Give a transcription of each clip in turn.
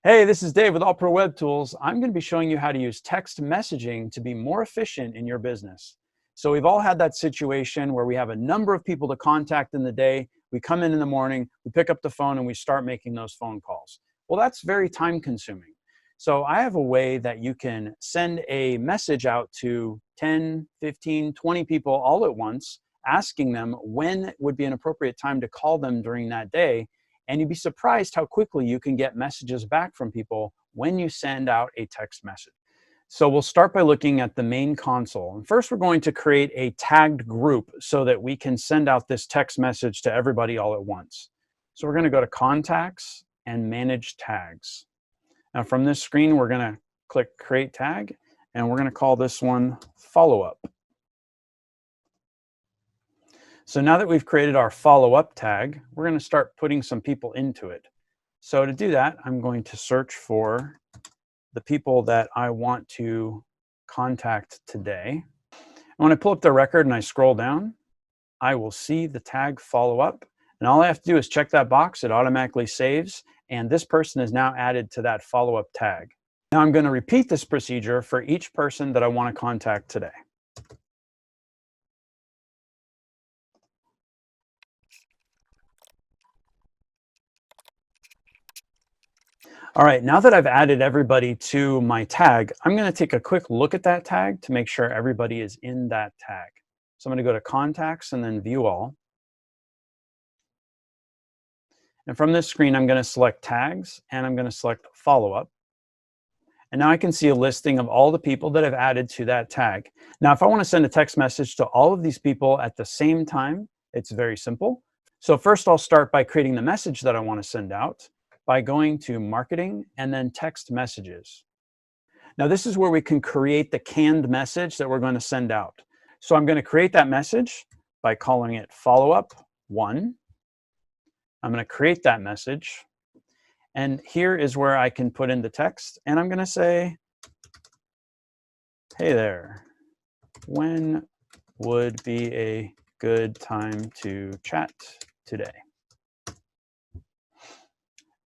Hey, this is Dave with AllProWebTools. I'm going to be showing you how to use text messaging to be more efficient in your business. So we've all had that situation where we have a number of people to contact in the day. We come in the morning, we pick up the phone, and we start making those phone calls. Well, that's very time consuming. So I have a way that you can send a message out to 10, 15, 20 people all at once, asking them when would be an appropriate time to call them during that day. And you'd be surprised how quickly you can get messages back from people when you send out a text message. So we'll start by looking at the main console. And first, we're going to create a tagged group so that we can send out this text message to everybody all at once. So we're going to go to Contacts and Manage Tags. Now from this screen, we're going to click Create Tag, and we're going to call this one Follow-up. So now that we've created our follow-up tag, we're going to start putting some people into it. So to do that, I'm going to search for the people that I want to contact today. And when I pull up the record and I scroll down, I will see the tag follow-up. And all I have to do is check that box. It automatically saves. And this person is now added to that follow-up tag. Now I'm going to repeat this procedure for each person that I want to contact today. All right, now that I've added everybody to my tag, I'm going to take a quick look at that tag to make sure everybody is in that tag. So I'm going to go to Contacts and then View All. And from this screen, I'm going to select Tags and I'm going to select Follow-up. And now I can see a listing of all the people that I've added to that tag. Now, if I want to send a text message to all of these people at the same time, it's very simple. So first, I'll start by creating the message that I want to send out by going to Marketing and then Text Messages. Now this is where we can create the canned message that we're going to send out. So I'm going to create that message by calling it Follow-up 1. I'm going to create that message. And here is where I can put in the text. And I'm going to say, hey there, when would be a good time to chat today?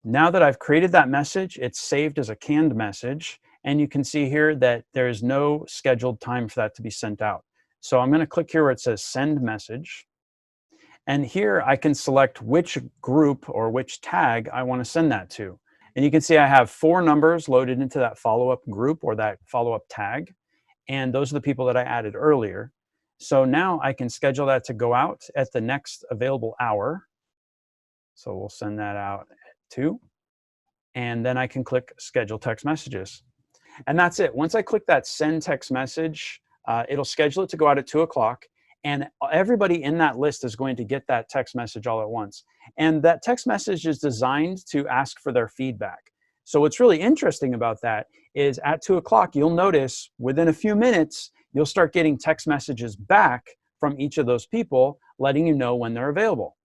Now that I've created that message, it's saved as a canned message. And you can see here that there is no scheduled time for that to be sent out. So I'm going to click here where it says Send Message. And here I can select which group or which tag I want to send that to. And you can see I have 4 numbers loaded into that follow-up group or that follow-up tag. And those are the people that I added earlier. So now I can schedule that to go out at the next available hour. So we'll send that out at 2. And then I can click Schedule Text Messages. And that's it. Once I click that Send Text Message, it'll schedule it to go out at 2 o'clock. And everybody in that list is going to get that text message all at once. And that text message is designed to ask for their feedback. So what's really interesting about that is at 2 o'clock, you'll notice within a few minutes, you'll start getting text messages back from each of those people, letting you know when they're available.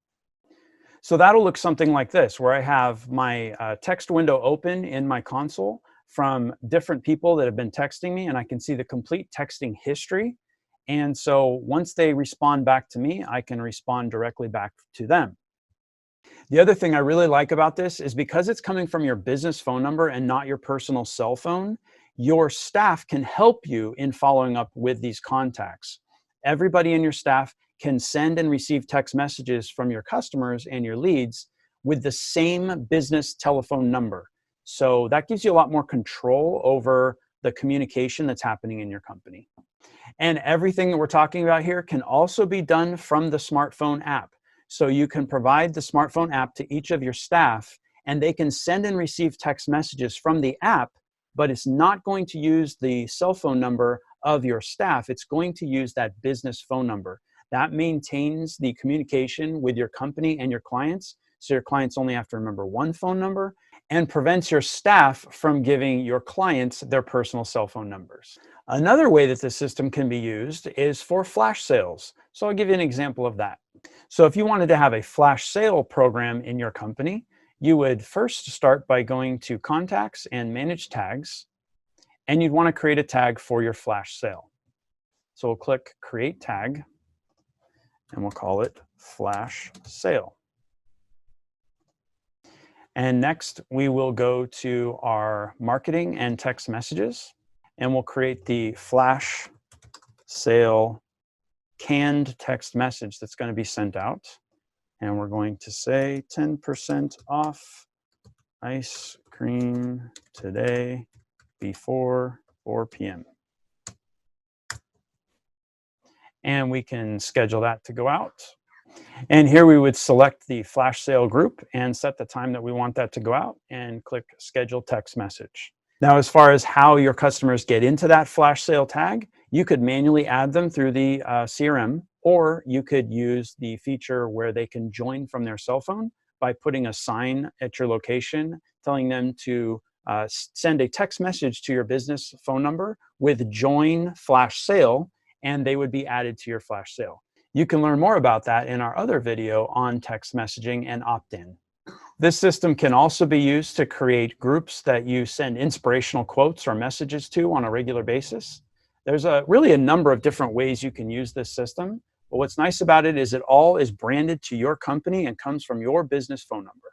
So that'll look something like this, where I have my text window open in my console from different people that have been texting me, and I can see the complete texting history. And so once they respond back to me, I can respond directly back to them. The other thing I really like about this is because it's coming from your business phone number and not your personal cell phone, your staff can help you in following up with these contacts. Everybody in your staff can send and receive text messages from your customers and your leads with the same business telephone number. So that gives you a lot more control over the communication that's happening in your company. And everything that we're talking about here can also be done from the smartphone app. So you can provide the smartphone app to each of your staff, and they can send and receive text messages from the app, but it's not going to use the cell phone number of your staff. It's going to use that business phone number. That maintains the communication with your company and your clients, so your clients only have to remember one phone number, and prevents your staff from giving your clients their personal cell phone numbers. Another way that this system can be used is for flash sales. So I'll give you an example of that. So if you wanted to have a flash sale program in your company, you would first start by going to Contacts and Manage Tags, and you'd want to create a tag for your flash sale. So we'll click Create Tag, and we'll call it Flash Sale. And next, we will go to our marketing and text messages, and we'll create the flash sale canned text message that's going to be sent out. And we're going to say 10% off ice cream today before 4 p.m. And we can schedule that to go out. And here we would select the flash sale group and set the time that we want that to go out and click schedule text message. Now, as far as how your customers get into that flash sale tag, you could manually add them through the CRM, or you could use the feature where they can join from their cell phone by putting a sign at your location telling them to send a text message to your business phone number with join flash sale, and they would be added to your flash sale. You can learn more about that in our other video on text messaging and opt-in. This system can also be used to create groups that you send inspirational quotes or messages to on a regular basis. There's really a number of different ways you can use this system, but what's nice about it is it all is branded to your company and comes from your business phone number.